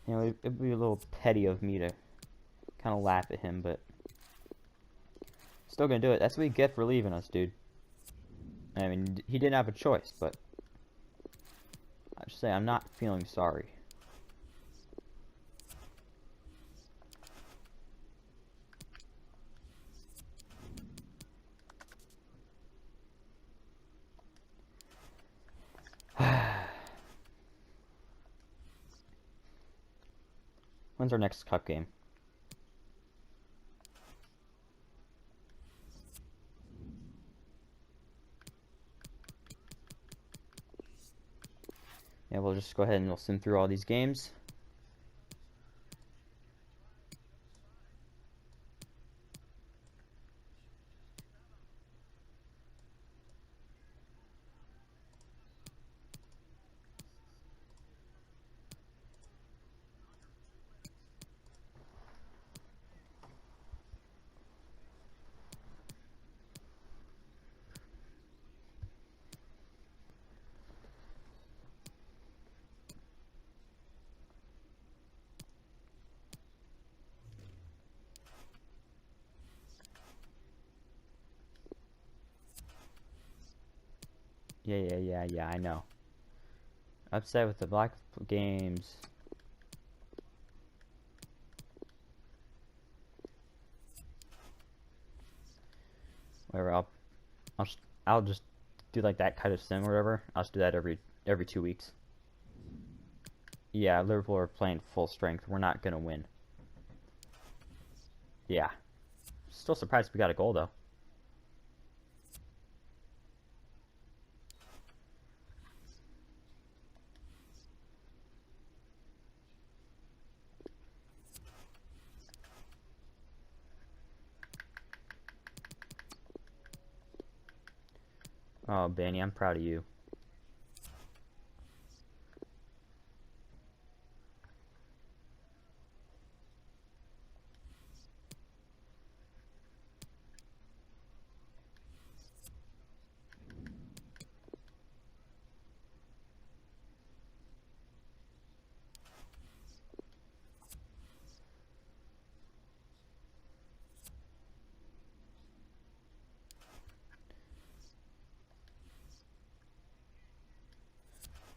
You know, it'd be a little petty of me to kind of laugh at him, but still gonna do it. That's what you get for leaving us, dude. I mean, he didn't have a choice, but I should say I'm not feeling sorry. When's our next cup game? Yeah, we'll just go ahead and we'll sim through all these games. Yeah, I know. Upset with the black games. Whatever, I'll just do like that kind of sim or whatever. I'll just do that every 2 weeks. Yeah, Liverpool are playing full strength. We're not gonna win. Yeah. Still surprised we got a goal though. Oh, Benny, I'm proud of you.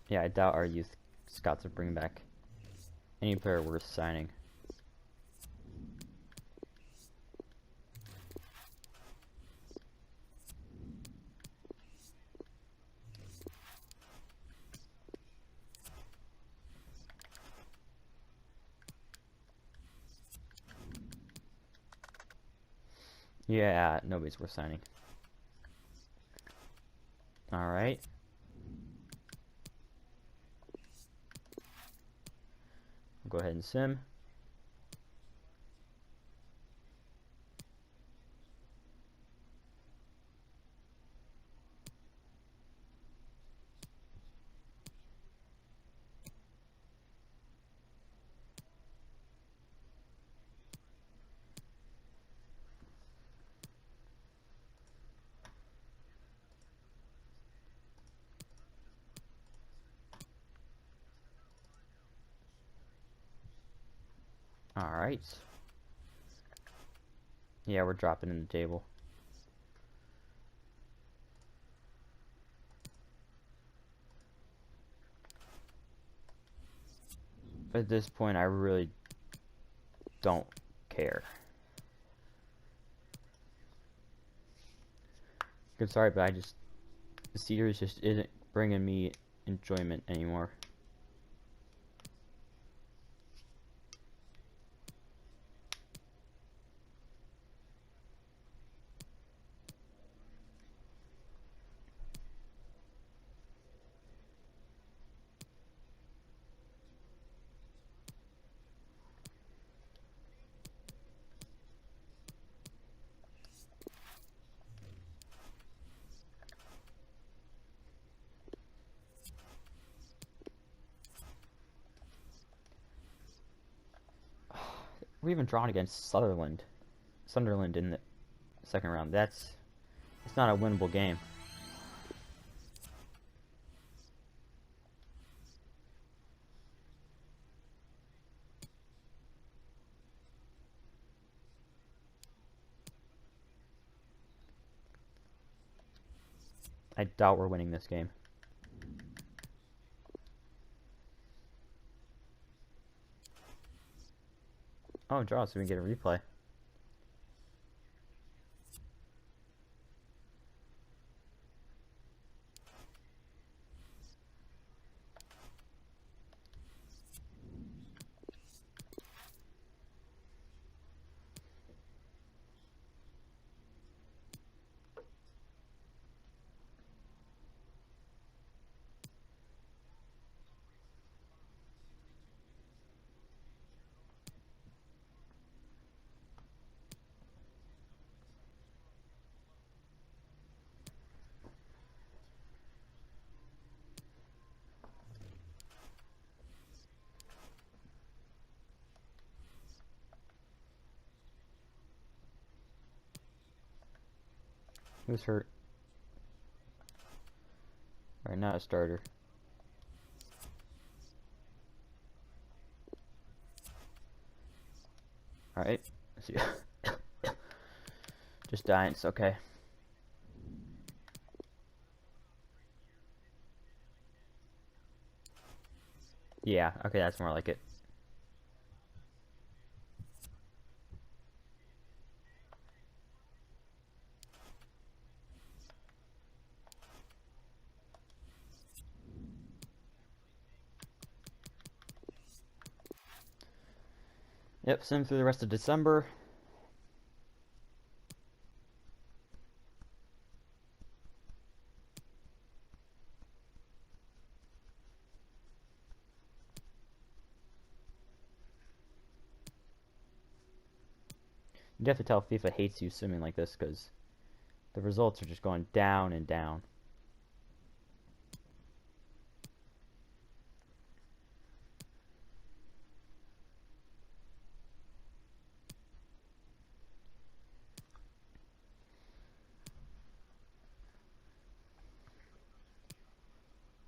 Yeah, I doubt our youth scouts will bring back any player worth signing. Yeah, nobody's worth signing. Alright. Go ahead and sim. Alright. Yeah, we're dropping in the table. At this point, I really don't care. I'm sorry, but the series just isn't bringing me enjoyment anymore. We even drawn against Sunderland in the second round. It's not a winnable game. I doubt we're winning this game. Oh, draw, so we can get a replay. Who's hurt? Alright, not a starter. Alright. See. Just dying, it's okay. Yeah, okay, that's more like it. Yep, sim through the rest of December. You have to tell FIFA hates you simming like this because the results are just going down and down.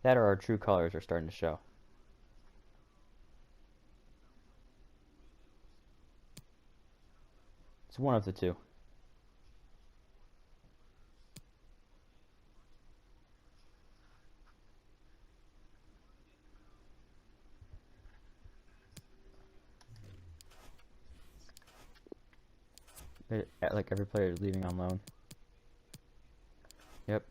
That or our true colors are starting to show. It's one of the two. Like every player is leaving on loan. Yep.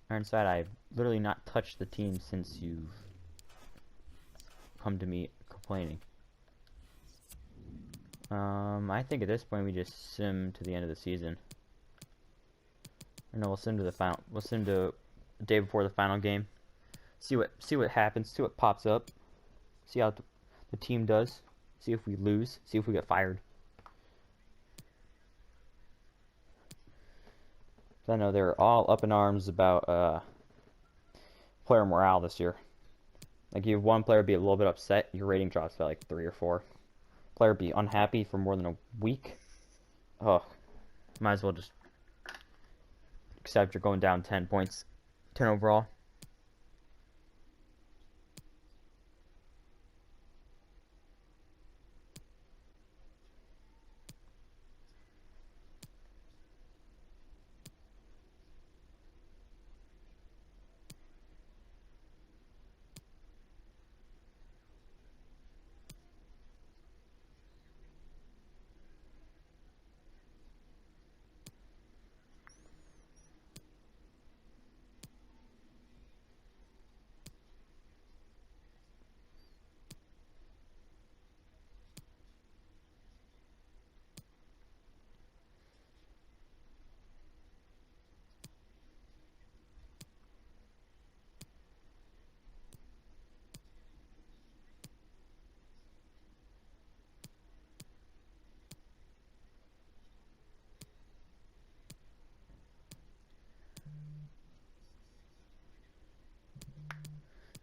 Ironside, I've literally not touched the team since you've come to me complaining. I think at this point we just sim to the end of the season. Or no, we'll sim to the final. We'll sim to the day before the final game. See what happens. See what pops up. See how the team does. See if we lose. See if we get fired. I know they're all up in arms about player morale this year. Like you have one player be a little bit upset, your rating drops by like 3 or 4. Player be unhappy for more than a week. Oh, might as well just accept you're going down 10 points, 10 overall.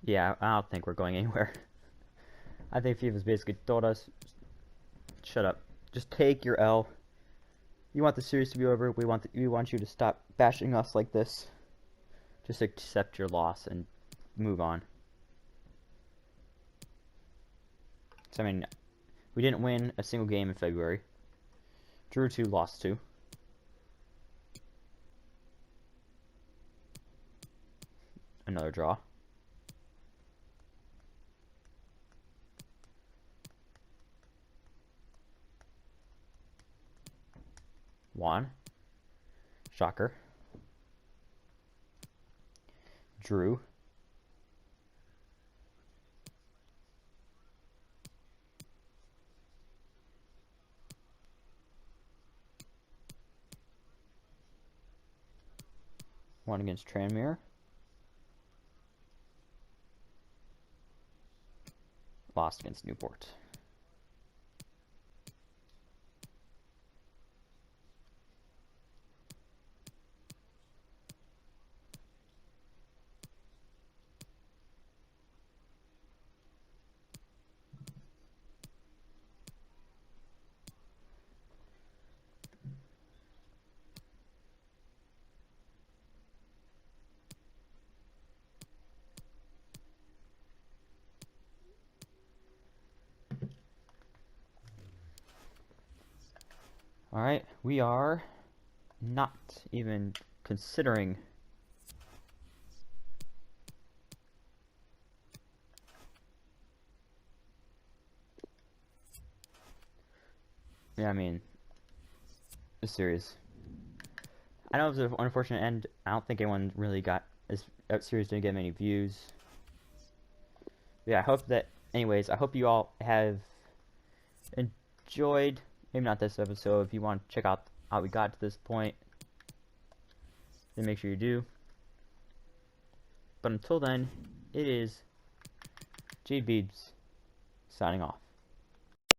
Yeah, I don't think we're going anywhere. I think FIFA's basically told us, shut up. Just take your L. You want the series to be over. We want you to stop bashing us like this. Just accept your loss and move on. So, I mean, we didn't win a single game in February. Drew 2, lost 2. Another draw. Won. Shocker. Drew. Won against Tranmere. Lost against Newport. Alright, we are not even considering yeah, I mean, this series. I know it was an unfortunate end. I don't think anyone really got this series didn't get many views. Yeah, I hope that anyways, I hope you all have enjoyed, maybe not this episode. If you want to check out how we got to this point, then make sure you do. But until then, it is Jade Beebs signing off.